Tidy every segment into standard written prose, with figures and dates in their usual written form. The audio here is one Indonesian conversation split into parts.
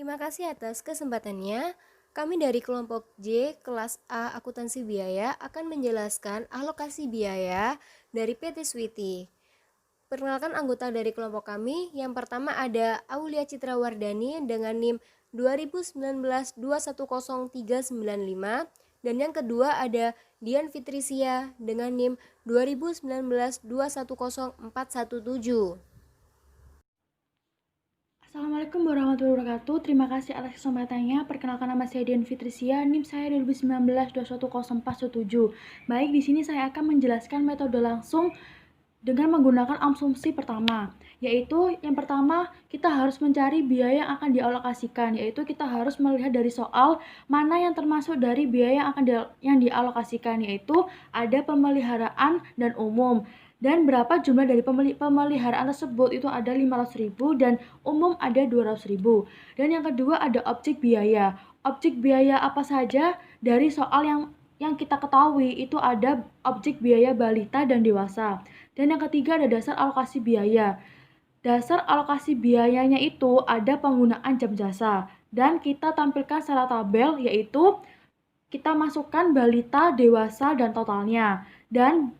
Terima kasih atas kesempatannya. Kami dari kelompok J, kelas A akuntansi biaya akan menjelaskan alokasi biaya dari PT Switi. Perkenalkan anggota dari kelompok kami. Yang pertama ada Aulia Citra Wardani dengan NIM 2019-210395 dan yang kedua ada Dian Fitrisia dengan NIM 2019-210417. Assalamualaikum warahmatullahi wabarakatuh. Terima kasih atas kesempatannya. Perkenalkan, nama saya Dian Fitrisia, NIM saya 2019-210417. Baik, di sini saya akan menjelaskan metode langsung dengan menggunakan asumsi pertama, yaitu yang pertama kita harus mencari biaya yang akan dialokasikan, yaitu kita harus melihat dari soal mana yang termasuk dari biaya yang dialokasikan, yaitu ada pemeliharaan dan umum. Dan berapa jumlah dari pemeliharaan tersebut, itu ada 500.000 dan umum ada 200.000. Dan yang kedua ada objek biaya. Objek biaya apa saja dari soal yang kita ketahui, itu ada objek biaya balita dan dewasa. Dan yang ketiga ada dasar alokasi biaya. Dasar alokasi biayanya itu ada penggunaan jam jasa. Dan kita tampilkan secara tabel, yaitu kita masukkan balita, dewasa, dan totalnya. Dan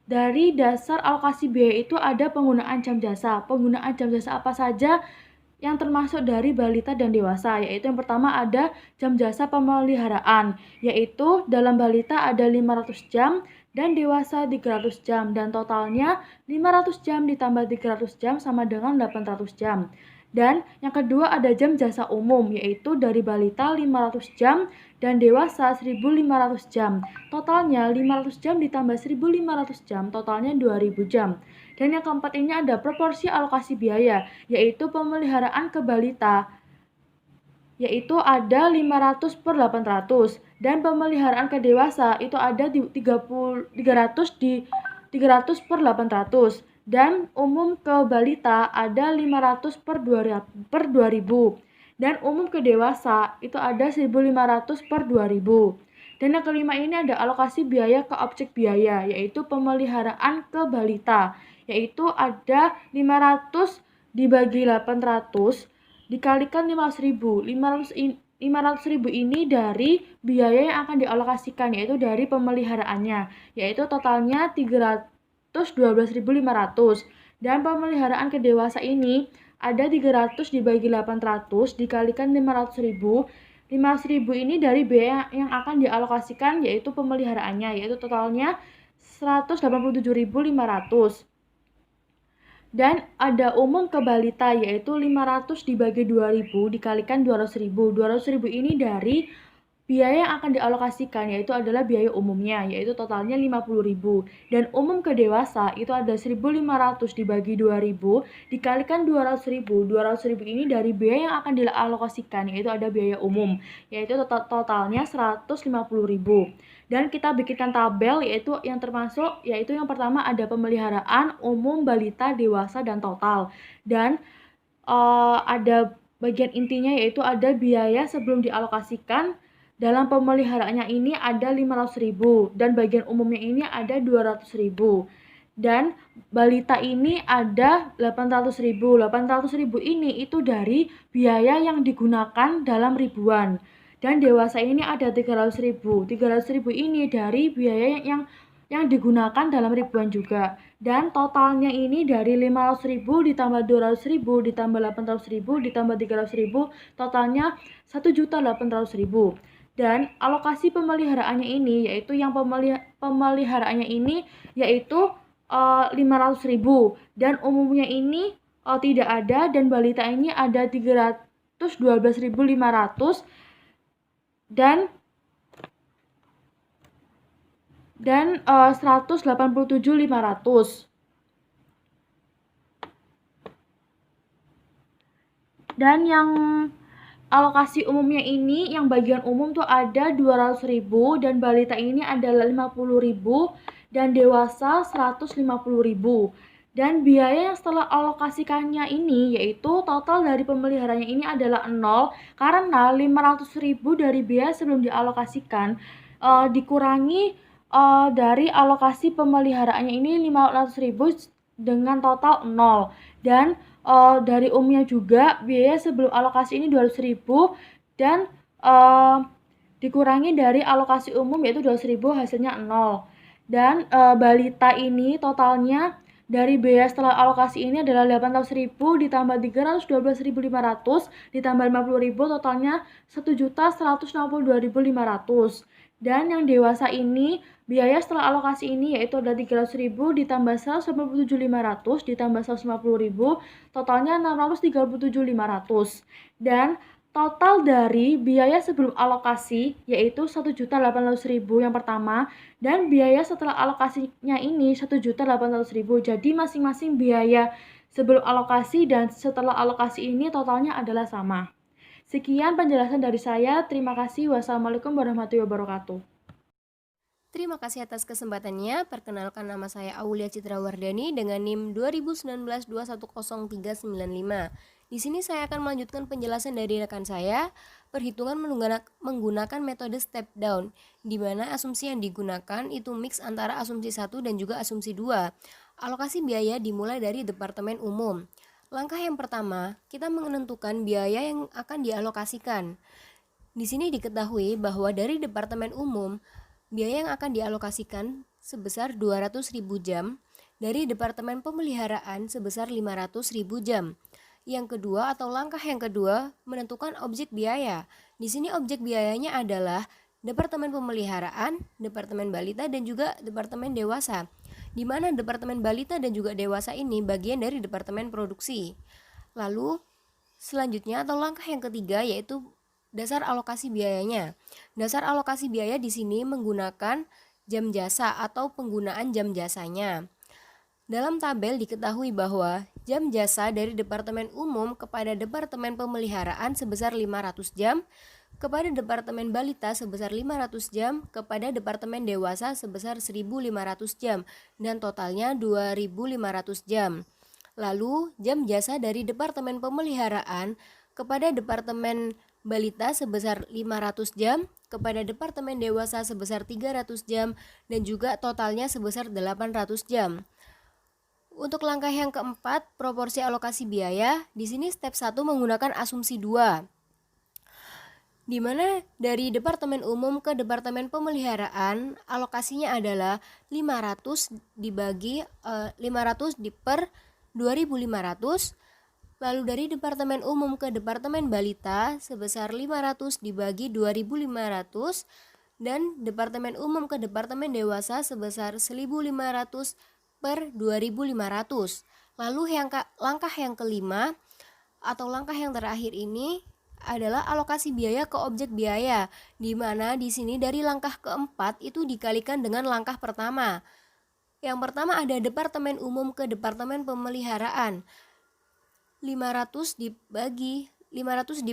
dari dasar alokasi biaya itu ada penggunaan jam jasa. Penggunaan jam jasa apa saja yang termasuk dari balita dan dewasa, yaitu yang pertama ada jam jasa pemeliharaan, yaitu dalam balita ada 500 jam dan dewasa 300 jam, dan totalnya 500 jam ditambah 300 jam sama dengan 800 jam. Dan yang kedua ada jam jasa umum, yaitu dari balita 500 jam dan dewasa 1.500 jam. Totalnya 500 jam ditambah 1.500 jam, totalnya 2.000 jam. Dan yang keempat ini ada proporsi alokasi biaya, yaitu pemeliharaan ke balita, yaitu ada 500 per 800. Dan pemeliharaan ke dewasa itu ada di 300 per 800. Dan umum ke balita ada 500 per 2000. Dan umum ke dewasa itu ada 1.500 per 2000. Dan yang kelima ini ada alokasi biaya ke objek biaya, yaitu pemeliharaan ke balita, yaitu ada 500 dibagi 800 dikalikan 500.000. 500.000 ini dari biaya yang akan dialokasikan, yaitu dari pemeliharaannya, yaitu totalnya 312.500. Dan pemeliharaan ke dewasa ini ada 300 dibagi 800 dikalikan 500.000. 500.000 ini dari biaya yang akan dialokasikan, yaitu pemeliharaannya, yaitu totalnya 187.500. Dan ada umum ke balita, yaitu 500 dibagi 2.000 dikalikan 200.000. 200.000 ini dari biaya yang akan dialokasikan, yaitu adalah biaya umumnya, yaitu totalnya 50.000. Dan umum ke dewasa itu ada 1.500 dibagi 2.000 dikalikan 200.000. 200.000 ini dari biaya yang akan dialokasikan, yaitu ada biaya umum, yaitu totalnya 150.000. Dan kita bikinkan tabel, yaitu yang termasuk, yaitu yang pertama ada pemeliharaan, umum, balita, dewasa, dan total. Dan ada bagian intinya, yaitu ada biaya sebelum dialokasikan. Dalam pemeliharaannya ini ada 500.000 dan bagian umumnya ini ada 200.000. Dan balita ini ada 800.000. 800.000 ini itu dari biaya yang digunakan dalam ribuan. Dan dewasa ini ada 300.000. 300.000 ini dari biaya yang digunakan dalam ribuan juga. Dan totalnya ini dari 500.000 ditambah 200.000 ditambah 800.000 ditambah 300.000, totalnya 1.800.000. Dan alokasi pemeliharaannya ini, yaitu yang pemeliharaannya ini yaitu 500.000 dan umumnya ini tidak ada, dan balita ini ada 312.500 dan 187.500. Dan yang alokasi umumnya ini, yang bagian umum tuh ada 200.000 dan balita ini adalah 50.000 dan dewasa 150.000. Dan biaya yang setelah alokasikannya ini, yaitu total dari pemeliharanya ini adalah 0, karena 500.000 dari biaya sebelum dialokasikan dikurangi dari alokasi pemeliharaannya ini 500.000 dengan total 0. Dan dari umumnya juga biaya sebelum alokasi ini 200.000 dan dikurangi dari alokasi umum yaitu 200.000 hasilnya 0. Dan balita ini totalnya dari biaya setelah alokasi ini adalah 800.000 ditambah 312.500 ditambah 50.000 totalnya 1.162.500. Dan yang dewasa ini biaya setelah alokasi ini yaitu adalah 300.000 ditambah 197.500 ditambah 150.000 totalnya 637.500. Dan total dari biaya sebelum alokasi yaitu 1.800.000 yang pertama dan biaya setelah alokasinya ini 1.800.000. Jadi masing-masing biaya sebelum alokasi dan setelah alokasi ini totalnya adalah sama. Sekian penjelasan dari saya. Terima kasih. Wassalamualaikum warahmatullahi wabarakatuh. Terima kasih atas kesempatannya. Perkenalkan, nama saya Aulia Citra Wardani dengan NIM 2019-210395. Di sini saya akan melanjutkan penjelasan dari rekan saya, perhitungan menggunakan metode step down, di mana asumsi yang digunakan itu mix antara asumsi 1 dan juga asumsi 2. Alokasi biaya dimulai dari Departemen Umum. Langkah yang pertama, kita menentukan biaya yang akan dialokasikan. Di sini diketahui bahwa dari Departemen Umum, biaya yang akan dialokasikan sebesar 200.000 jam, dari Departemen Pemeliharaan sebesar 500.000 jam. Yang kedua atau langkah yang kedua, menentukan objek biaya. Di sini objek biayanya adalah Departemen Pemeliharaan, Departemen Balita, dan juga Departemen Dewasa, di mana Departemen Balita dan juga Dewasa ini bagian dari Departemen Produksi. Lalu selanjutnya atau langkah yang ketiga yaitu dasar alokasi biayanya. Dasar alokasi biaya di sini menggunakan jam jasa atau penggunaan jam jasanya. Dalam tabel diketahui bahwa jam jasa dari Departemen Umum kepada Departemen Pemeliharaan sebesar 500 jam, kepada Departemen Balita sebesar 500 jam, kepada Departemen Dewasa sebesar 1.500 jam, dan totalnya 2.500 jam. Lalu, jam jasa dari Departemen Pemeliharaan kepada Departemen Balita sebesar 500 jam, kepada Departemen Dewasa sebesar 300 jam, dan juga totalnya sebesar 800 jam. Untuk langkah yang keempat, proporsi alokasi biaya, di sini step 1 menggunakan asumsi 2. Di mana dari Departemen Umum ke Departemen Pemeliharaan alokasinya adalah 500 dibagi 500 per 2.500. Lalu dari Departemen Umum ke Departemen Balita sebesar 500 dibagi 2.500 dan Departemen Umum ke Departemen Dewasa sebesar 1.500 per 2.500. Lalu langkah yang kelima atau langkah yang terakhir ini adalah alokasi biaya ke objek biaya, di mana di sini dari langkah keempat itu dikalikan dengan langkah pertama. Yang pertama ada Departemen Umum ke Departemen Pemeliharaan. 500 di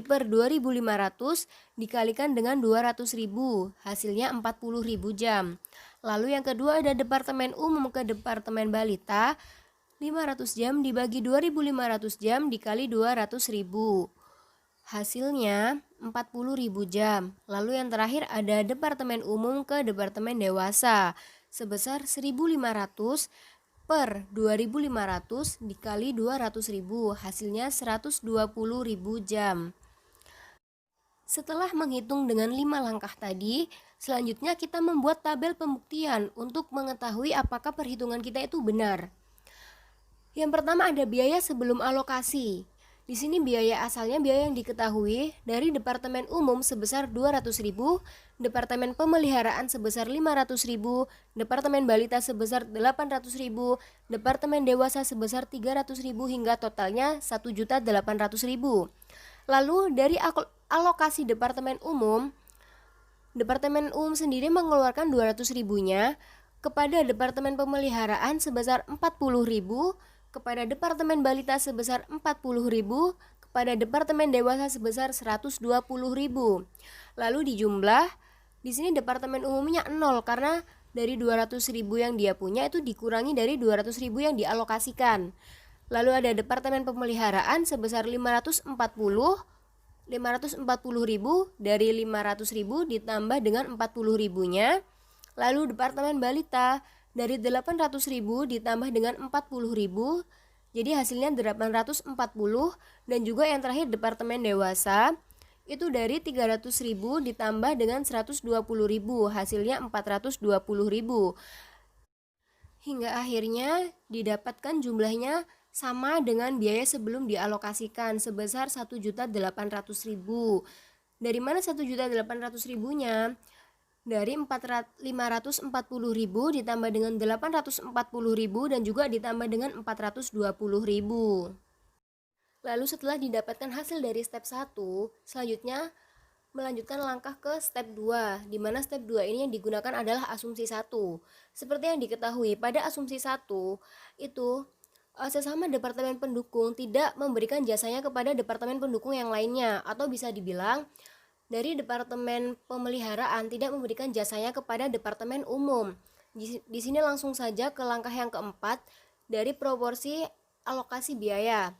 per 2.500 dikalikan dengan 200.000, hasilnya 40.000 jam. Lalu yang kedua ada Departemen Umum ke Departemen Balita. 500 jam dibagi 2.500 jam dikali 200.000. Hasilnya 40.000 jam. Lalu yang terakhir ada Departemen Umum ke Departemen Dewasa sebesar 1.500 per 2.500 dikali 200.000, hasilnya 120.000 jam. Setelah menghitung dengan 5 langkah tadi, selanjutnya kita membuat tabel pembuktian untuk mengetahui apakah perhitungan kita itu benar. Yang pertama ada biaya sebelum alokasi. Di sini biaya asalnya biaya yang diketahui dari Departemen Umum sebesar 200.000, Departemen Pemeliharaan sebesar 500.000, Departemen Balita sebesar 800.000, Departemen Dewasa sebesar 300.000 hingga totalnya 1.800.000. Lalu dari alokasi Departemen Umum sendiri mengeluarkan 200.000-nya kepada Departemen Pemeliharaan sebesar 40.000, kepada Departemen Balita sebesar 40.000, kepada Departemen Dewasa sebesar 120.000. Lalu dijumlah, di sini Departemen Umumnya 0 karena dari 200.000 yang dia punya itu dikurangi dari 200.000 yang dialokasikan. Lalu ada Departemen Pemeliharaan sebesar 540.000 dari 500.000 ditambah dengan 40.000-nya. Lalu Departemen Balita dari 800.000 ditambah dengan 40.000 Jadi hasilnya 840, dan juga yang terakhir departemen dewasa itu dari 300.000 ditambah dengan 120.000, hasilnya 420.000. Hingga akhirnya didapatkan jumlahnya sama dengan biaya sebelum dialokasikan sebesar 1.800.000. Dari mana 1.800.000-nya? Dari 540.000 ditambah dengan 840.000 dan juga ditambah dengan 420.000. Lalu setelah didapatkan hasil dari step 1, selanjutnya melanjutkan langkah ke step 2, di mana step 2 ini yang digunakan adalah asumsi 1. Seperti yang diketahui, pada asumsi 1 itu sesama departemen pendukung tidak memberikan jasanya kepada departemen pendukung yang lainnya, atau bisa dibilang dari departemen pemeliharaan tidak memberikan jasanya kepada departemen umum. Di sini langsung saja ke langkah yang keempat dari proporsi alokasi biaya.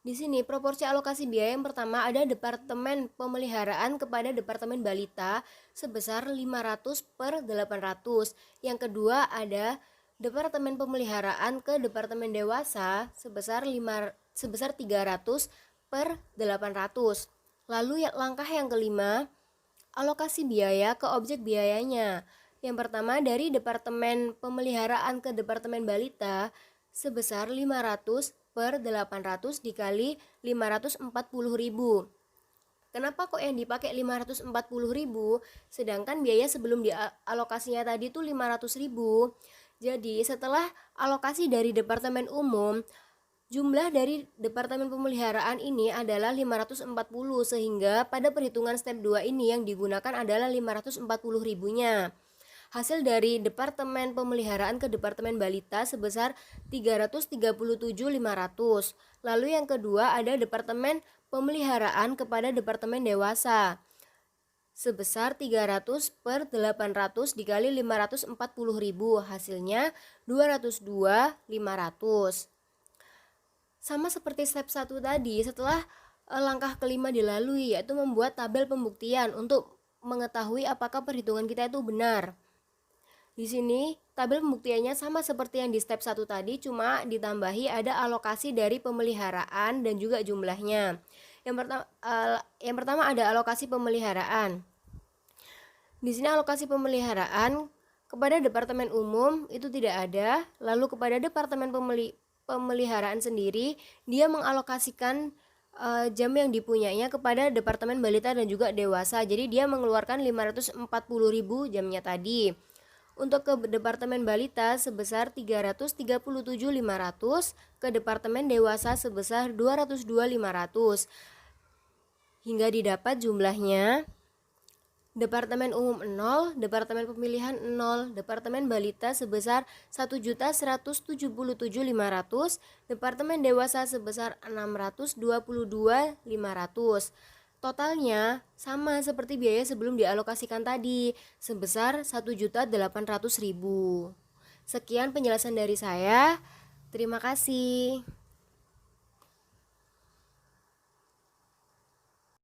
Di sini proporsi alokasi biaya yang pertama ada departemen pemeliharaan kepada departemen balita sebesar 500 per 800. Yang kedua ada departemen pemeliharaan ke departemen dewasa sebesar 300 per 800. Lalu langkah yang kelima, alokasi biaya ke objek biayanya. Yang pertama dari departemen pemeliharaan ke departemen balita sebesar 500 per 800 dikali 540.000. Kenapa kok yang dipakai 540.000 sedangkan biaya sebelum dialokasinya tadi tuh 500.000? Jadi setelah alokasi dari departemen umum, jumlah dari departemen pemeliharaan ini adalah 540, sehingga pada perhitungan step 2 ini yang digunakan adalah 540.000-nya. Hasil dari departemen pemeliharaan ke departemen balita sebesar 337.500. Lalu yang kedua ada departemen pemeliharaan kepada departemen dewasa sebesar 300 per 800 dikali 540.000, hasilnya 202.500. Sama seperti step 1 tadi, setelah langkah kelima dilalui, yaitu membuat tabel pembuktian untuk mengetahui apakah perhitungan kita itu benar. Di sini tabel pembuktiannya sama seperti yang di step 1 tadi, cuma ditambahi ada alokasi dari pemeliharaan dan juga jumlahnya. Yang pertama ada alokasi pemeliharaan. Di sini alokasi pemeliharaan kepada departemen umum itu tidak ada, lalu kepada departemen pemeliharaan sendiri dia mengalokasikan jam yang dipunyainya kepada departemen balita dan juga dewasa. Jadi dia mengeluarkan 540.000 jamnya tadi. Untuk ke departemen balita sebesar 337.500, ke departemen dewasa sebesar 202.500. Hingga didapat jumlahnya departemen umum 0, departemen pemilihan 0, departemen balita sebesar 1.177.500, departemen dewasa sebesar 622.500. Totalnya sama seperti biaya sebelum dialokasikan tadi, sebesar 1.800.000. Sekian penjelasan dari saya. Terima kasih.